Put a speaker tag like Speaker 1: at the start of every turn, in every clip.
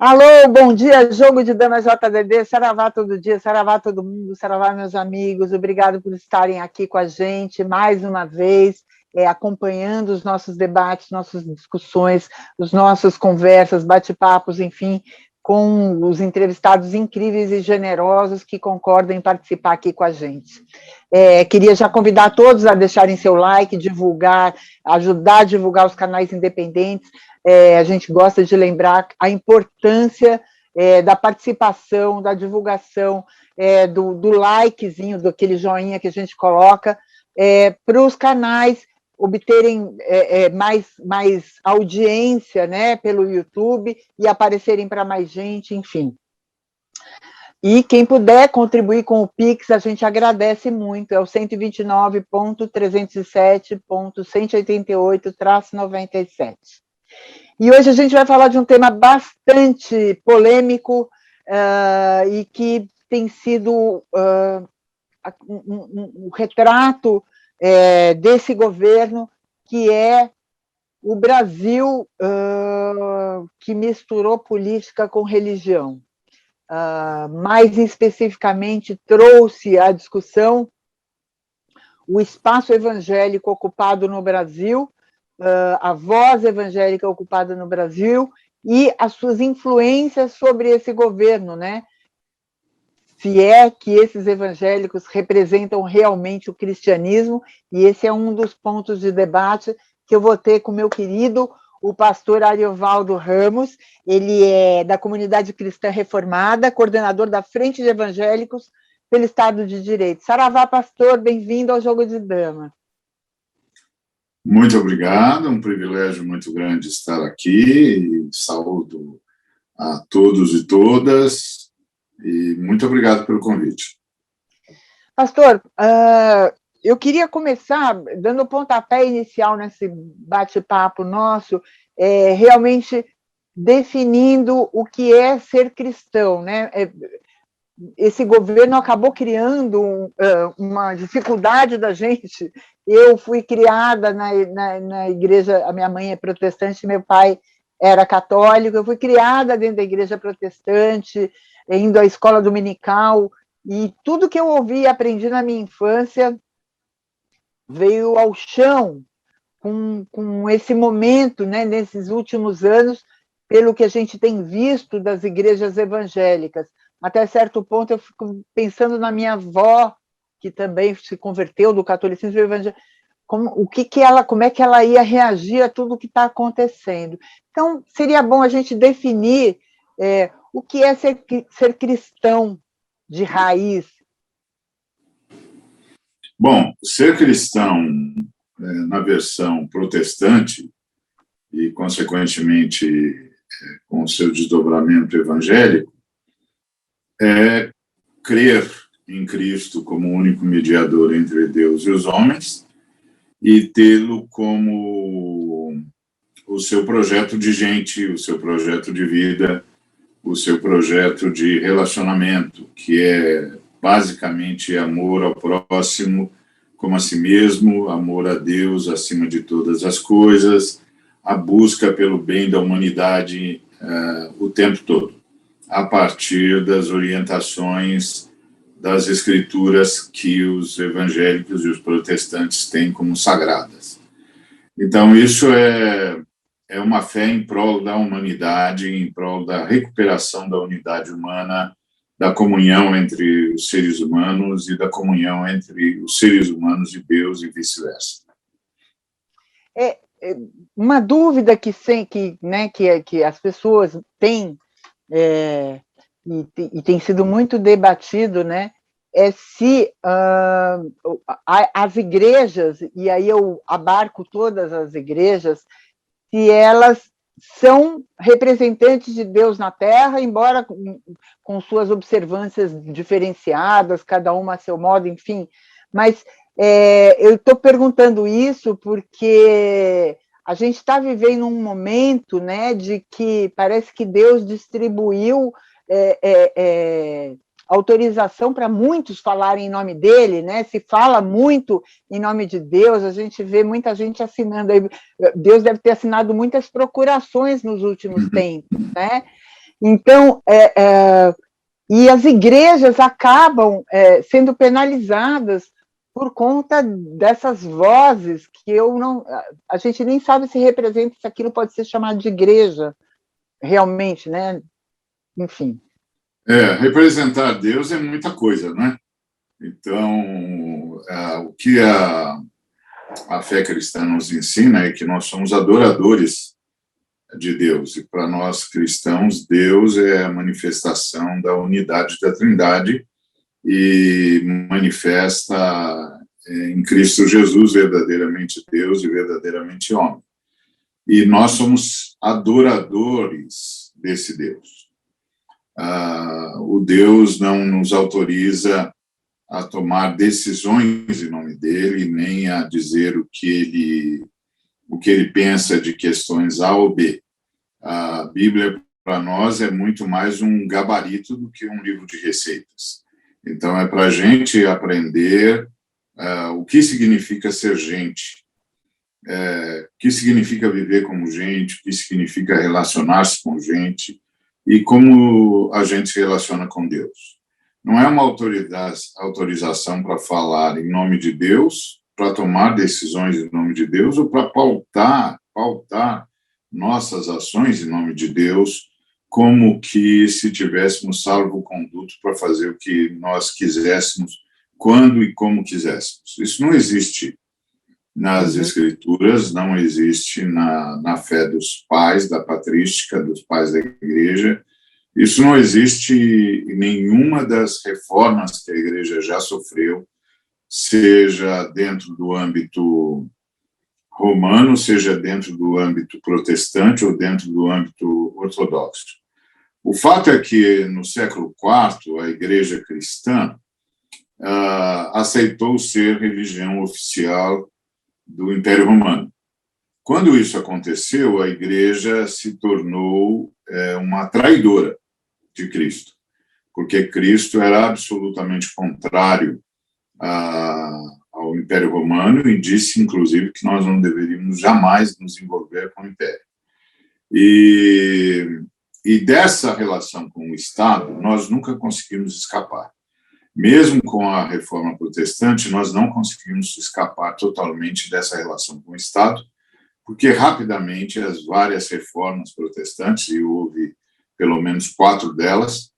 Speaker 1: Alô, bom dia, jogo de damas JDD, saravá todo dia, saravá todo mundo, saravá meus amigos, obrigado por estarem aqui com a gente mais uma vez, acompanhando os nossos debates, nossas discussões, as nossas conversas, bate-papos, enfim, com os entrevistados incríveis e generosos que concordam em participar aqui com a gente. Queria já convidar todos a deixarem seu like, divulgar, ajudar a divulgar os canais independentes. A gente gosta de lembrar a importância da participação, da divulgação, do likezinho, daquele joinha que a gente coloca, para os canais obterem mais audiência, né, pelo YouTube e aparecerem para mais gente, enfim. E quem puder contribuir com o Pix, a gente agradece muito, é o 129.307.188-97. E hoje a gente vai falar de um tema bastante polêmico e que tem sido um retrato desse governo, que é o Brasil que misturou política com religião. Mais especificamente, trouxe à discussão o espaço evangélico ocupado no Brasil, a voz evangélica ocupada no Brasil e as suas influências sobre esse governo, né? Se é que esses evangélicos representam realmente o cristianismo, e esse é um dos pontos de debate que eu vou ter com o meu querido, o pastor Ariovaldo Ramos. Ele é da Comunidade Cristã Reformada, coordenador da Frente de Evangélicos pelo Estado de Direito. Saravá, pastor, bem-vindo ao Jogo de Dama.
Speaker 2: Muito obrigado, um privilégio muito grande estar aqui, e saúdo a todos e todas, e muito obrigado pelo convite.
Speaker 1: Pastor, eu queria começar dando o pontapé inicial nesse bate-papo nosso, realmente definindo o que é ser cristão, né? Esse governo acabou criando uma dificuldade da gente. Eu fui criada na igreja, a minha mãe é protestante, meu pai era católico, eu fui criada dentro da igreja protestante, indo à escola dominical, e tudo que eu ouvi e aprendi na minha infância veio ao chão com esse momento, né, nesses últimos anos, pelo que a gente tem visto das igrejas evangélicas. Até certo ponto, eu fico pensando na minha avó, que também se converteu do catolicismo evangélico, como é que ela ia reagir a tudo o que está acontecendo. Então, seria bom a gente definir o que é ser cristão de raiz.
Speaker 2: Bom, ser cristão, na versão protestante, e, consequentemente, com o seu desdobramento evangélico, é crer em Cristo como único mediador entre Deus e os homens e tê-lo como o seu projeto de gente, o seu projeto de vida, o seu projeto de relacionamento, que é basicamente amor ao próximo como a si mesmo, amor a Deus acima de todas as coisas, a busca pelo bem da humanidade o tempo todo, a partir das orientações das escrituras que os evangélicos e os protestantes têm como sagradas. Então, isso é uma fé em prol da humanidade, em prol da recuperação da unidade humana, da comunhão entre os seres humanos e da comunhão entre os seres humanos e Deus e vice-versa.
Speaker 1: Uma dúvida que as pessoas têm, e tem sido muito debatido, né, é se as igrejas, e aí eu abarco todas as igrejas, se elas são representantes de Deus na Terra, embora com suas observâncias diferenciadas, cada uma a seu modo, enfim, mas eu estou perguntando isso porque a gente está vivendo um momento, né, de que parece que Deus distribuiu autorização para muitos falarem em nome dele, né? Se fala muito em nome de Deus, a gente vê muita gente assinando. Deus deve ter assinado muitas procurações nos últimos tempos, né? Então, e as igrejas acabam sendo penalizadas por conta dessas vozes que a gente nem sabe se representa, se aquilo pode ser chamado de igreja, realmente, né? Enfim.
Speaker 2: Representar Deus é muita coisa, né? Então, o que a fé cristã nos ensina é que nós somos adoradores de Deus, e para nós cristãos, Deus é a manifestação da unidade da Trindade e manifesta em Cristo Jesus verdadeiramente Deus e verdadeiramente homem. E nós somos adoradores desse Deus. O Deus não nos autoriza a tomar decisões em nome dele, nem a dizer o que ele pensa de questões A ou B. A Bíblia, para nós, é muito mais um gabarito do que um livro de receitas. Então, é para a gente aprender o que significa ser gente, o que significa viver como gente, o que significa relacionar-se com gente e como a gente se relaciona com Deus. Não é uma autorização para falar em nome de Deus, para tomar decisões em nome de Deus ou para pautar nossas ações em nome de Deus, como que se tivéssemos salvo-conduto para fazer o que nós quiséssemos, quando e como quiséssemos. Isso não existe nas Escrituras, não existe na fé dos pais da patrística, dos pais da Igreja. Isso não existe em nenhuma das reformas que a Igreja já sofreu, seja dentro do âmbito romano, seja dentro do âmbito protestante ou dentro do âmbito ortodoxo. O fato é que, no século IV, a Igreja cristã aceitou ser religião oficial do Império Romano. Quando isso aconteceu, a Igreja se tornou uma traidora de Cristo, porque Cristo era absolutamente contrário ao Império Romano e disse, inclusive, que nós não deveríamos jamais nos envolver com o Império. E dessa relação com o Estado, nós nunca conseguimos escapar. Mesmo com a Reforma Protestante, nós não conseguimos escapar totalmente dessa relação com o Estado, porque rapidamente as várias reformas protestantes, e houve pelo menos 4 delas,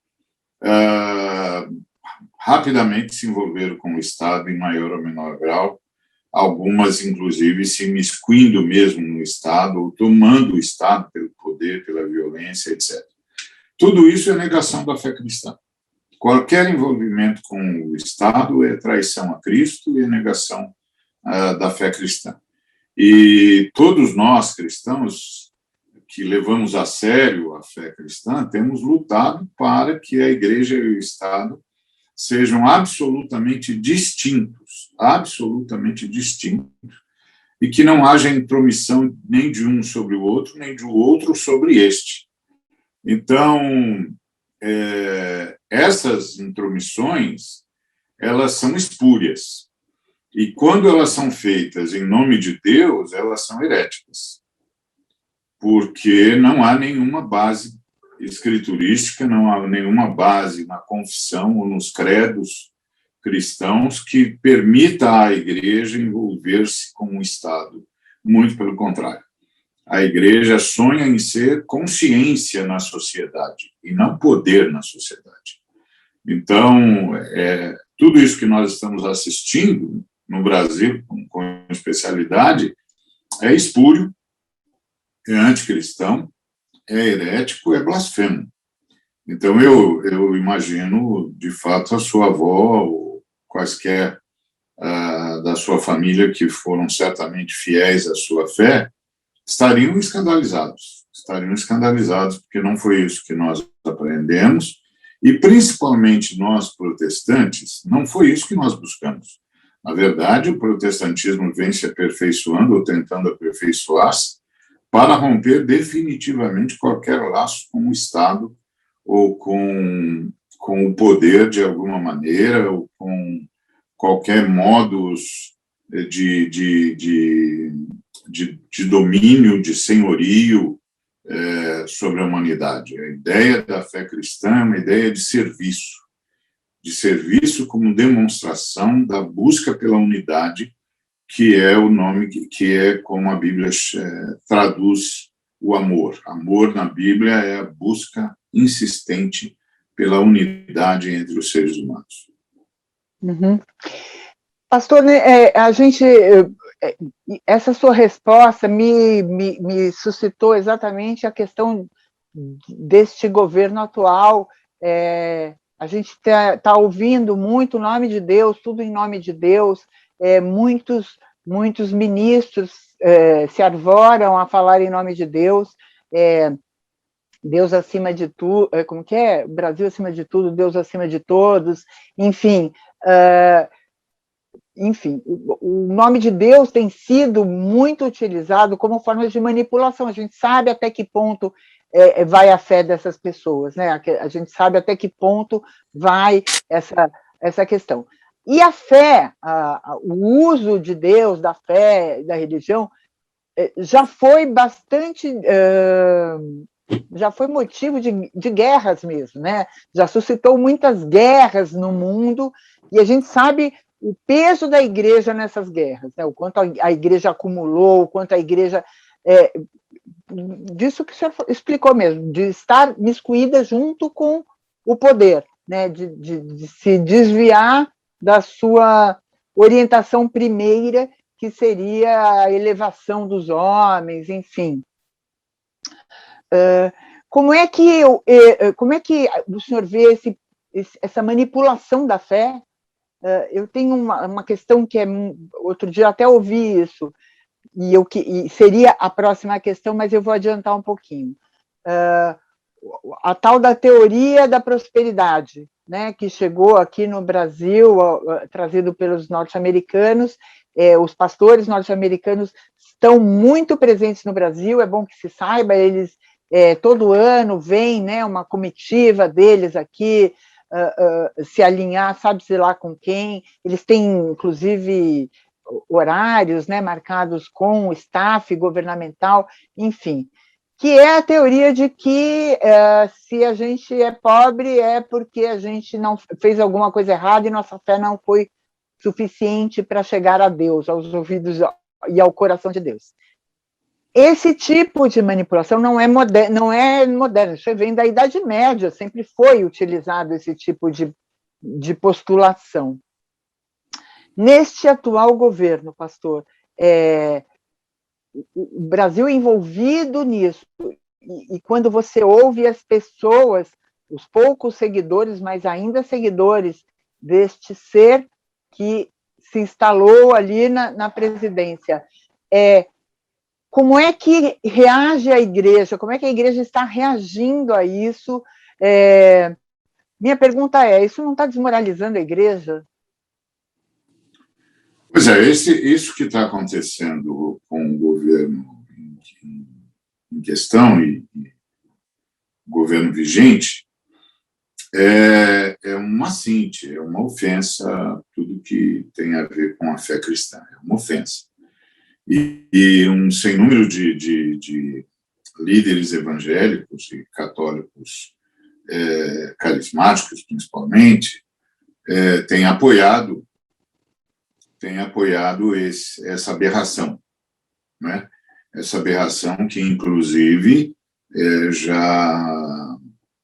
Speaker 2: rapidamente se envolveram com o Estado em maior ou menor grau, algumas, inclusive, se imiscuindo mesmo no Estado, ou tomando o Estado pelo poder, pela violência, etc. Tudo isso é negação da fé cristã. Qualquer envolvimento com o Estado é traição a Cristo e é negação da fé cristã. E todos nós, cristãos, que levamos a sério a fé cristã, temos lutado para que a Igreja e o Estado sejam absolutamente distintos, e que não haja intromissão nem de um sobre o outro, nem de outro sobre este. Então, essas intromissões, elas são espúrias. E quando elas são feitas em nome de Deus, elas são heréticas. Porque não há nenhuma base escriturística, não há nenhuma base na confissão ou nos credos cristãos que permita à Igreja envolver-se com o Estado. Muito pelo contrário. A Igreja sonha em ser consciência na sociedade e não poder na sociedade. Então, tudo isso que nós estamos assistindo no Brasil, com especialidade, é espúrio, é anticristão, é herético, é blasfemo. Então, eu imagino, de fato, a sua avó, ou quaisquer da sua família que foram certamente fiéis à sua fé, estariam escandalizados, porque não foi isso que nós aprendemos, e principalmente nós protestantes, não foi isso que nós buscamos. Na verdade, o protestantismo vem se aperfeiçoando ou tentando aperfeiçoar-se para romper definitivamente qualquer laço com o Estado ou com o poder de alguma maneira, ou com qualquer modus de domínio, de senhorio, sobre a humanidade. A ideia da fé cristã é uma ideia de serviço como demonstração da busca pela unidade, que é o nome, que é como a Bíblia traduz o amor. Amor na Bíblia é a busca insistente pela unidade entre os seres humanos.
Speaker 1: Uhum. Pastor, né, essa sua resposta me suscitou exatamente a questão deste governo atual. A gente está ouvindo muito o nome de Deus, tudo em nome de Deus. Muitos ministros se arvoram a falar em nome de Deus. Deus acima de tudo, como que é? Brasil acima de tudo, Deus acima de todos, enfim. O nome de Deus tem sido muito utilizado como forma de manipulação. A gente sabe até que ponto vai a fé dessas pessoas, né? A gente sabe até que ponto vai essa questão. E a fé, o uso de Deus, da fé, da religião, já foi bastante... já foi motivo de guerras mesmo, né? Já suscitou muitas guerras no mundo, e a gente sabe o peso da igreja nessas guerras, né? O quanto a igreja acumulou, o quanto a igreja... disso que o senhor explicou mesmo, de estar miscuída junto com o poder, né? De se desviar da sua orientação primeira, que seria a elevação dos homens, enfim. Como é que o senhor vê essa manipulação da fé? Eu tenho uma questão que outro dia até ouvi isso, e seria a próxima questão, mas eu vou adiantar um pouquinho. A tal da teoria da prosperidade, né, que chegou aqui no Brasil, trazido pelos norte-americanos. Os pastores norte-americanos estão muito presentes no Brasil, é bom que se saiba, eles todo ano vem, né, uma comitiva deles aqui, se alinhar, sabe-se lá com quem. Eles têm, inclusive, horários, né, marcados com o staff governamental, enfim, que é a teoria de que se a gente é pobre é porque a gente não fez alguma coisa errada e nossa fé não foi suficiente para chegar a Deus, aos ouvidos e ao coração de Deus. Esse tipo de manipulação não é moderno, isso vem da Idade Média, sempre foi utilizado esse tipo de postulação. Neste atual governo, pastor, o Brasil envolvido nisso, e quando você ouve as pessoas, os poucos seguidores, mas ainda seguidores deste ser que se instalou ali na presidência, como é que reage a igreja? Como é que a igreja está reagindo a isso? Minha pergunta isso não está desmoralizando a igreja?
Speaker 2: Pois isso que está acontecendo com o governo em questão e o governo vigente é uma assinte, é uma ofensa a tudo que tem a ver com a fé cristã, é uma ofensa. E um sem número de líderes evangélicos e católicos carismáticos, principalmente, têm apoiado essa aberração, né? Essa aberração que, inclusive, já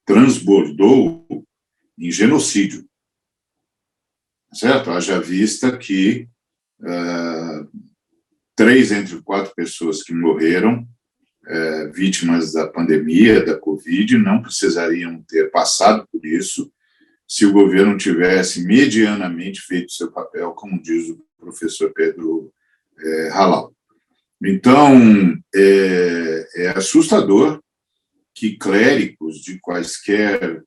Speaker 2: transbordou em genocídio, certo? Haja vista que 3 entre 4 pessoas que morreram vítimas da pandemia, da Covid, não precisariam ter passado por isso se o governo tivesse medianamente feito seu papel, como diz o professor Pedro Halal. Então, é assustador que clérigos de quaisquer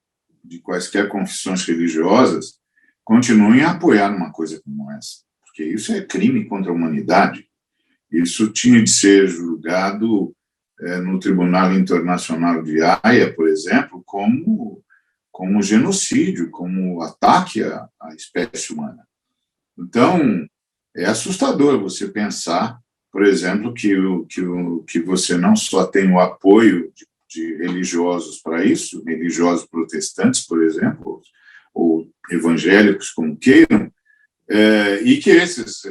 Speaker 2: confissões religiosas continuem a apoiar uma coisa como essa, porque isso é crime contra a humanidade. Isso tinha de ser julgado no Tribunal Internacional de Haia, por exemplo, como genocídio, como ataque à espécie humana. Então, é assustador você pensar por exemplo, que você não só tem o apoio de religiosos para isso, religiosos protestantes, por exemplo, ou evangélicos, como queiram, e que esses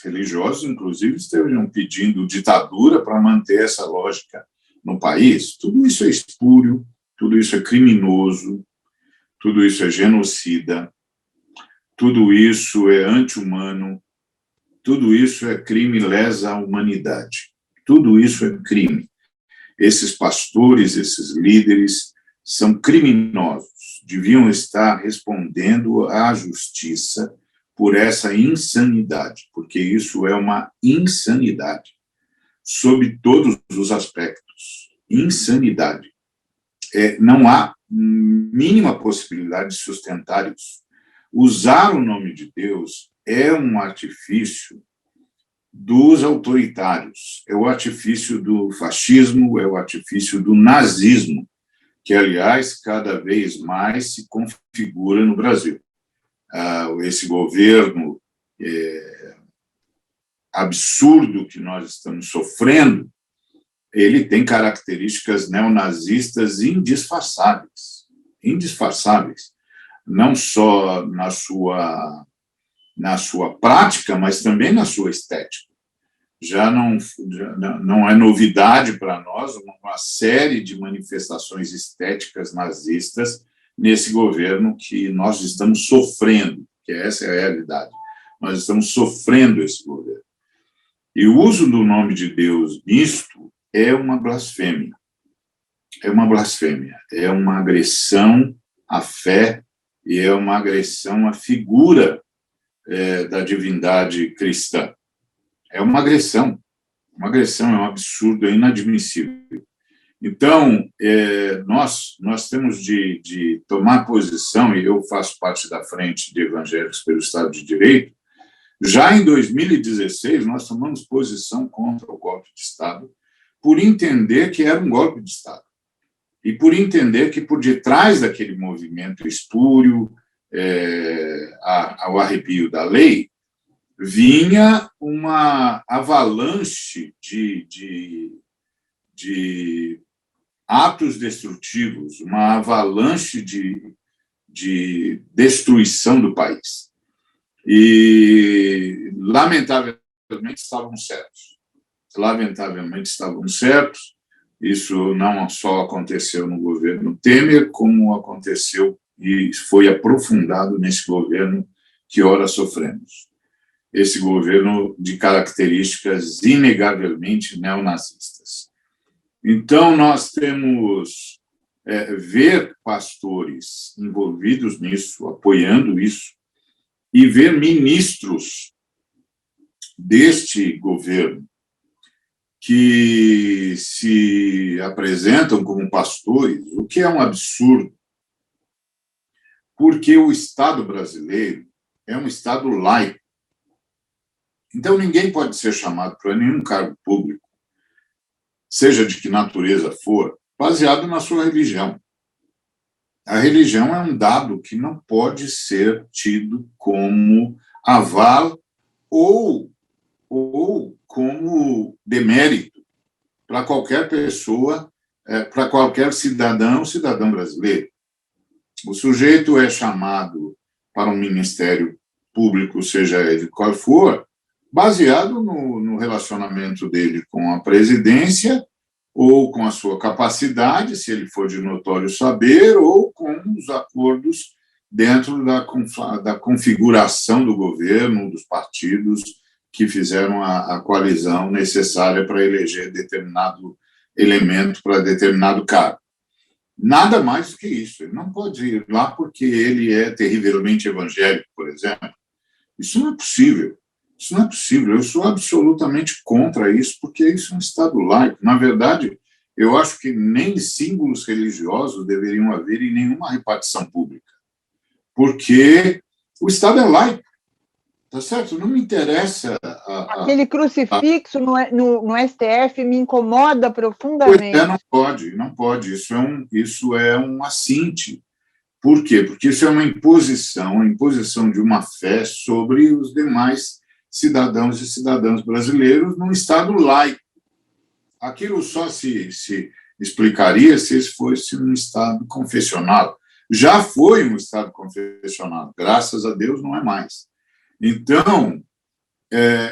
Speaker 2: religiosos, inclusive, estejam pedindo ditadura para manter essa lógica no país. Tudo isso é espúrio, tudo isso é criminoso, tudo isso é genocida, tudo isso é anti-humano, tudo isso é crime lesa à humanidade. Tudo isso é crime. Esses pastores, esses líderes, são criminosos, deviam estar respondendo à justiça por essa insanidade, porque isso é uma insanidade, sob todos os aspectos. Insanidade. Não há mínima possibilidade de sustentar isso. Usar o nome de Deus é um artifício dos autoritários, é o artifício do fascismo, é o artifício do nazismo, que, aliás, cada vez mais se configura no Brasil. Esse governo absurdo que nós estamos sofrendo, ele tem características neonazistas indisfarçáveis, não só na sua prática, mas também na sua estética. Já não é novidade para nós uma série de manifestações estéticas nazistas nesse governo que nós estamos sofrendo, que essa é a realidade. Nós estamos sofrendo esse governo. E o uso do nome de Deus nisto é uma blasfêmia. É uma blasfêmia, é uma agressão à fé e é uma agressão à figura da divindade cristã. É uma agressão, é um absurdo, é inadmissível. Então, nós temos de tomar posição, e eu faço parte da Frente de Evangélicos pelo Estado de Direito. Já em 2016, nós tomamos posição contra o golpe de Estado, por entender que era um golpe de Estado, e por entender que por detrás daquele movimento espúrio, ao arrepio da lei, vinha uma avalanche de atos destrutivos, uma avalanche de destruição do país. E, lamentavelmente, estavam certos. Isso não só aconteceu no governo Temer, como aconteceu e foi aprofundado nesse governo que ora sofremos. Esse governo de características inegavelmente neonazistas. Então, nós temos ver pastores envolvidos nisso, apoiando isso, e ver ministros deste governo que se apresentam como pastores, o que é um absurdo, porque o Estado brasileiro é um Estado laico. Então, ninguém pode ser chamado para nenhum cargo público, seja de que natureza for, baseado na sua religião. A religião é um dado que não pode ser tido como aval ou como demérito para qualquer pessoa, para qualquer cidadão brasileiro. O sujeito é chamado para um ministério público, seja ele qual for, baseado no relacionamento dele com a presidência ou com a sua capacidade, se ele for de notório saber, ou com os acordos dentro da configuração do governo, dos partidos que fizeram a coalizão necessária para eleger determinado elemento para determinado cargo. Nada mais do que isso. Ele não pode ir lá porque ele é terrivelmente evangélico, por exemplo. Isso não é possível. Isso não é possível. Eu sou absolutamente contra isso, porque isso é um Estado laico. Na verdade, eu acho que nem símbolos religiosos deveriam haver em nenhuma repartição pública, porque o Estado é laico. Tá certo? Não me interessa.
Speaker 1: Aquele crucifixo no STF me incomoda profundamente.
Speaker 2: Não pode. Isso é um assinte. Por quê? Porque isso é uma imposição de uma fé sobre os demais cidadãos e cidadãs brasileiros num Estado laico. Aquilo só se explicaria se esse fosse um Estado confessional. Já foi um Estado confessional, graças a Deus não é mais. Então,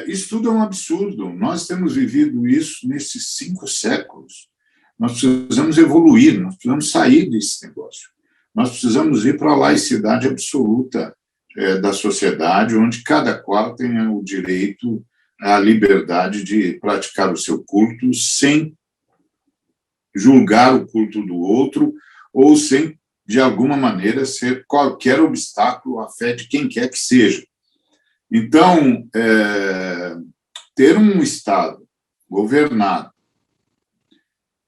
Speaker 2: isso tudo é um absurdo. Nós temos vivido isso nesses 5 séculos. Nós precisamos evoluir, nós precisamos sair desse negócio. Nós precisamos ir para a laicidade absoluta da sociedade, onde cada qual tenha o direito à liberdade de praticar o seu culto sem julgar o culto do outro ou sem, de alguma maneira, ser qualquer obstáculo à fé de quem quer que seja. Então, ter um Estado governado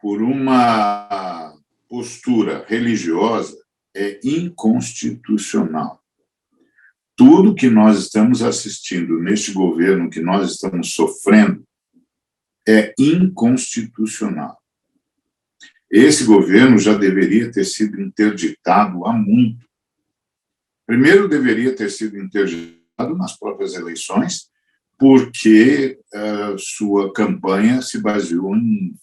Speaker 2: por uma postura religiosa é inconstitucional. Tudo que nós estamos assistindo neste governo, que nós estamos sofrendo, é inconstitucional. Esse governo já deveria ter sido interditado há muito. Primeiro, deveria ter sido interditado nas próprias eleições, porque sua campanha se baseou em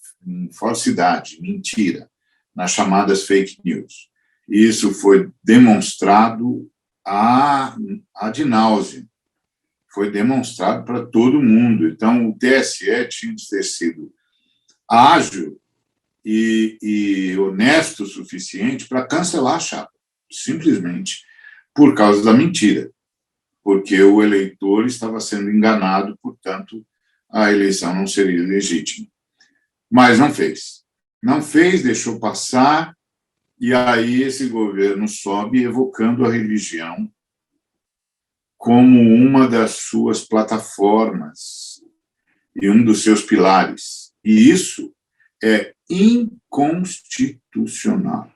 Speaker 2: falsidade, mentira, nas chamadas fake news. E isso foi demonstrado ad nauseam, foi demonstrado para todo mundo. Então, o TSE tinha de ter sido ágil e honesto o suficiente para cancelar a chapa, simplesmente por causa da mentira, porque o eleitor estava sendo enganado, portanto, a eleição não seria legítima. Mas não fez. Não fez, deixou passar, e aí esse governo sobe evocando a religião como uma das suas plataformas e um dos seus pilares. E isso é inconstitucional.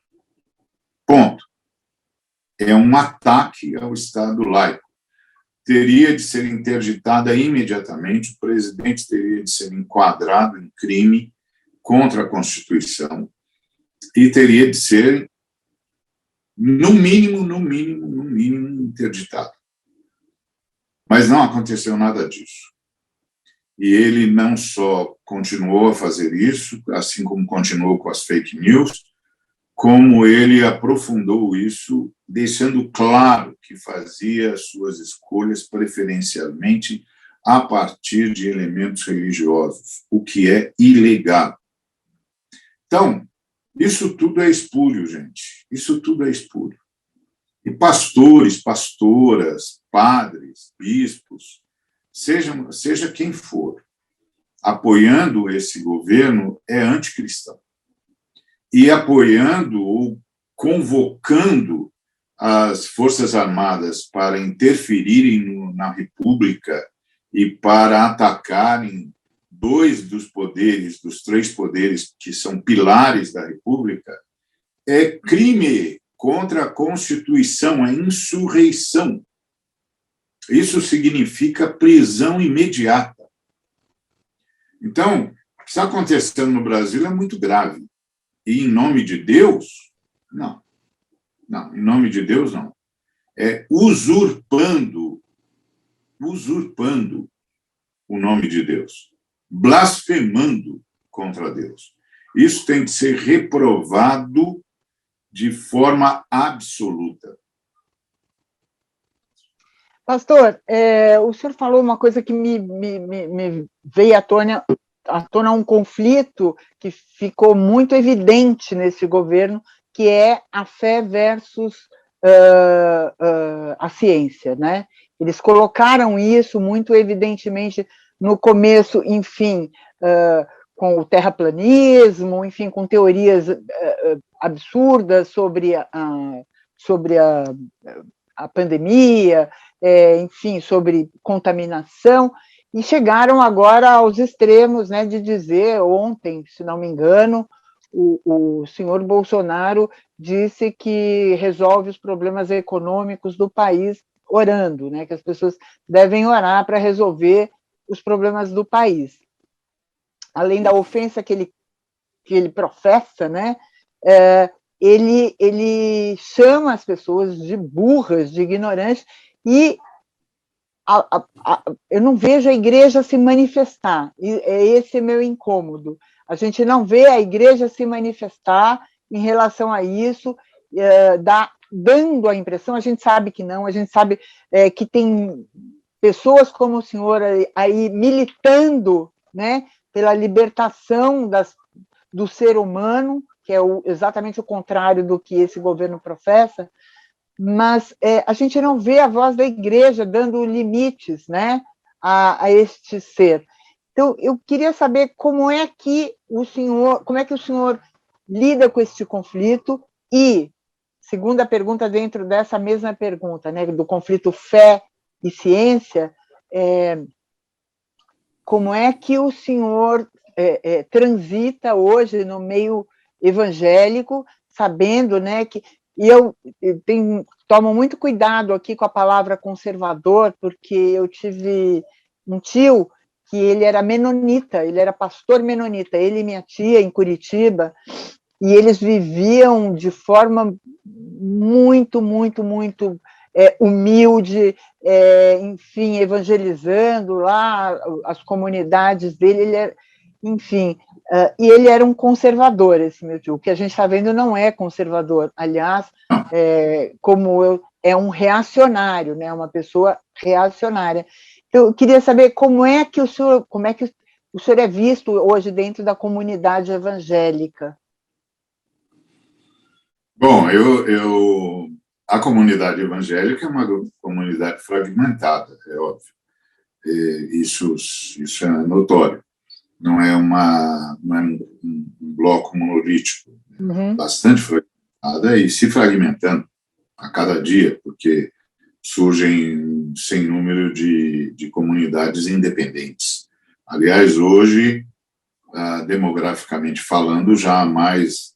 Speaker 2: Ponto. É um ataque ao Estado laico. Teria de ser interditada imediatamente, o presidente teria de ser enquadrado em crime contra a Constituição e teria de ser, no mínimo, interditado. Mas não aconteceu nada disso. E ele não só continuou a fazer isso, assim como continuou com as fake news, como ele aprofundou isso, deixando claro que fazia suas escolhas preferencialmente a partir de elementos religiosos, o que é ilegal. Então, isso tudo é espúrio, gente. Isso tudo é espúrio. E pastores, pastoras, padres, bispos, seja quem for, apoiando esse governo é anticristão. E apoiando ou convocando as Forças Armadas para interferirem na República e para atacarem 2 dos poderes, dos 3 poderes que são pilares da República, é crime contra a Constituição, é insurreição. Isso significa prisão imediata. Então, o que está acontecendo no Brasil é muito grave. E em nome de Deus, não. Não, em nome de Deus, não. É usurpando o nome de Deus, blasfemando contra Deus. Isso tem que ser reprovado de forma absoluta.
Speaker 1: Pastor, o senhor falou uma coisa que me veio à tona um conflito que ficou muito evidente nesse governo, que é a fé versus a ciência, né? Eles colocaram isso muito evidentemente no começo, enfim, com o terraplanismo, enfim, com teorias absurdas sobre a pandemia, enfim, sobre contaminação, e chegaram agora aos extremos, né, de dizer, ontem, se não me engano, o senhor Bolsonaro disse que resolve os problemas econômicos do país orando, né, que as pessoas devem orar para resolver os problemas do país. Além da ofensa que ele professa, né, ele chama as pessoas de burras, de ignorantes, e eu não vejo a igreja se manifestar, e esse é meu incômodo. A gente não vê a igreja se manifestar em relação a isso, dando a impressão, a gente sabe que não, a gente sabe que tem pessoas como o senhor aí militando, né, pela libertação do ser humano, que é exatamente o contrário do que esse governo professa, mas a gente não vê a voz da igreja dando limites, né, a este ser. Então, eu queria saber como é que o senhor lida com este conflito e, segunda pergunta dentro dessa mesma pergunta, né, do conflito fé e ciência, como é que o senhor transita hoje no meio evangélico, sabendo, né, que eu tomo muito cuidado aqui com a palavra conservador, porque eu tive um tio que ele era menonita, ele era pastor menonita, ele e minha tia em Curitiba, e eles viviam de forma muito, muito, muito humilde, enfim, evangelizando lá as comunidades dele, enfim, e ele era um conservador, esse meu tio. O que a gente está vendo não é conservador, aliás, é um reacionário, né, uma pessoa reacionária. Eu queria saber como é que o senhor é visto hoje dentro da comunidade evangélica.
Speaker 2: Bom, a comunidade evangélica é uma comunidade fragmentada, é óbvio. Isso é notório. Não é um bloco monolítico, bastante fragmentada e se fragmentando a cada dia, porque surgem sem número de comunidades independentes. Aliás, hoje, demograficamente falando, já há mais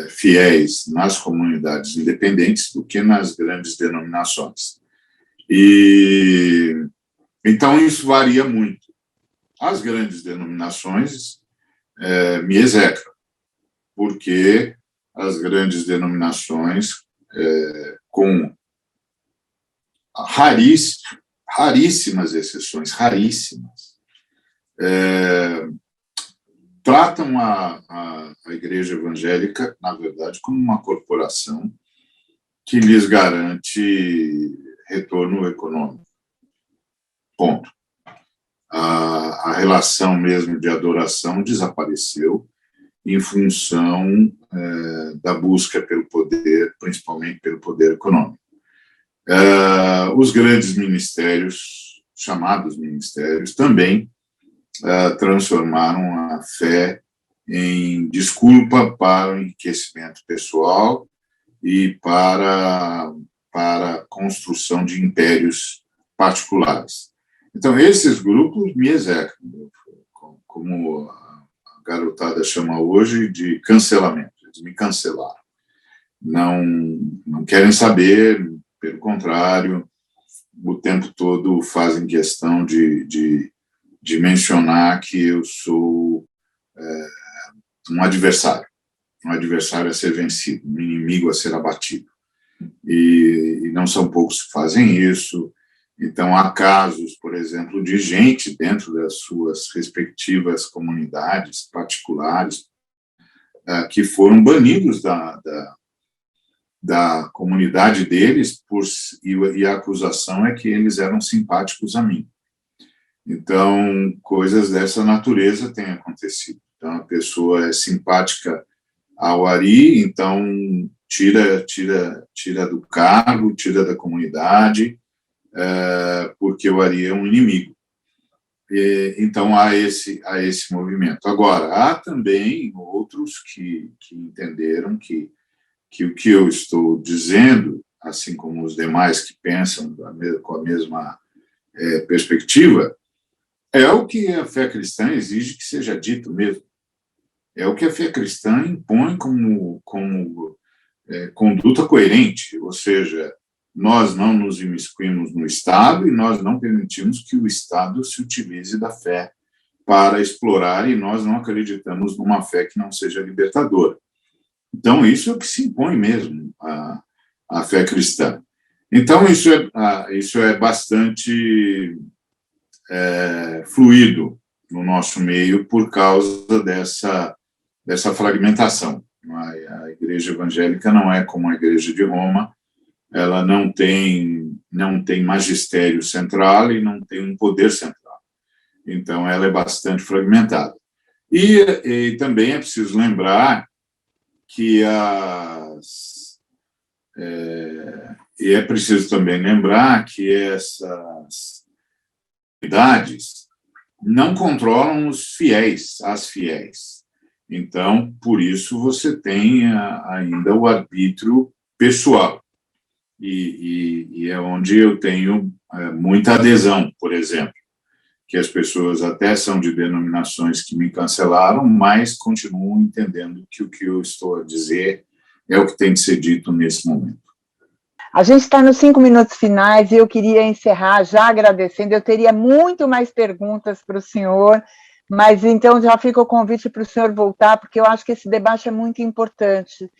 Speaker 2: fiéis nas comunidades independentes do que nas grandes denominações. E então isso varia muito. As grandes denominações me execram, porque as grandes denominações, com raríssimas exceções, raríssimas, tratam a igreja evangélica, na verdade, como uma corporação que lhes garante retorno econômico. Ponto. A relação mesmo de adoração desapareceu em função da busca pelo poder, principalmente pelo poder econômico. Os grandes ministérios, chamados ministérios, também transformaram a fé em desculpa para o enriquecimento pessoal e para a construção de impérios particulares. Então, esses grupos me execram, como a garotada chama hoje, de cancelamento. Eles me cancelaram. Não querem saber, pelo contrário, o tempo todo fazem questão de mencionar que eu sou um adversário a ser vencido, um inimigo a ser abatido. E não são poucos que fazem isso. Então, há casos, por exemplo, de gente dentro das suas respectivas comunidades particulares que foram banidos da comunidade deles e a acusação é que eles eram simpáticos a mim. Então, coisas dessa natureza têm acontecido. Então, a pessoa é simpática ao Ari, então tira do cargo, tira da comunidade, porque o Ari é um inimigo. Então, há esse movimento. Agora, há também outros que entenderam que o que eu estou dizendo, assim como os demais que pensam com a mesma perspectiva, é o que a fé cristã exige que seja dito mesmo. É o que a fé cristã impõe como conduta coerente, ou seja, nós não nos imiscuímos no Estado e nós não permitimos que o Estado se utilize da fé para explorar, e nós não acreditamos numa fé que não seja libertadora. Então, isso é o que se impõe mesmo à fé cristã. Então, isso é bastante fluido no nosso meio por causa dessa fragmentação. A Igreja Evangélica não é como a Igreja de Roma, ela não tem magistério central e não tem um poder central. Então, ela é bastante fragmentada. E também é preciso lembrar que é preciso também lembrar que essas unidades não controlam os fiéis, as fiéis. Então, por isso, você tem ainda o arbítrio pessoal. E é onde eu tenho muita adesão, por exemplo, que as pessoas até são de denominações que me cancelaram, mas continuam entendendo que o que eu estou a dizer é o que tem de ser dito nesse momento.
Speaker 1: A gente está nos 5 minutos finais e eu queria encerrar já agradecendo. Eu teria muito mais perguntas para o senhor, mas então já fica o convite para o senhor voltar, porque eu acho que esse debate é muito importante.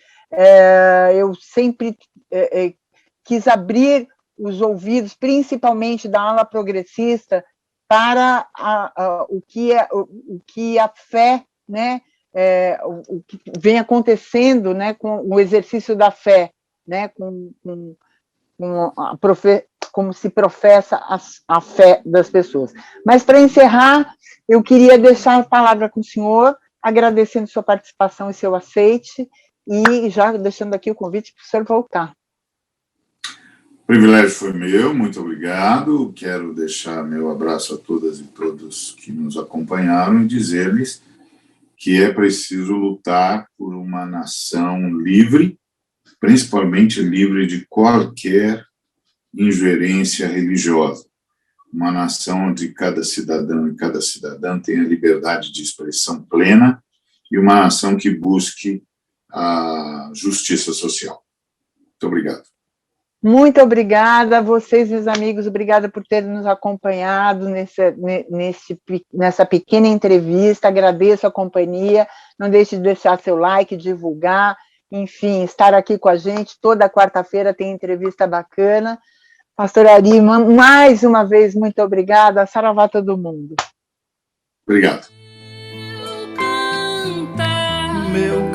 Speaker 1: Eu sempre quis abrir os ouvidos, principalmente da ala progressista, para o que a fé, né, o que vem acontecendo, né, com o exercício da fé, né, como se professa a fé das pessoas. Mas, para encerrar, eu queria deixar a palavra com o senhor, agradecendo sua participação e seu aceite, e já deixando aqui o convite para o senhor voltar.
Speaker 2: O privilégio foi meu, muito obrigado. Quero deixar meu abraço a todas e todos que nos acompanharam e dizer-lhes que é preciso lutar por uma nação livre, principalmente livre de qualquer ingerência religiosa. Uma nação onde cada cidadão e cada cidadã tenha liberdade de expressão plena e uma nação que busque a justiça social. Muito obrigado.
Speaker 1: Muito obrigada a vocês, meus amigos, obrigada por terem nos acompanhado nessa pequena entrevista, agradeço a companhia, não deixe de deixar seu like, divulgar, enfim, estar aqui com a gente, toda quarta-feira tem entrevista bacana. Pastor Ari, mais uma vez, muito obrigada, saravá todo mundo.
Speaker 2: Obrigado.
Speaker 3: Meu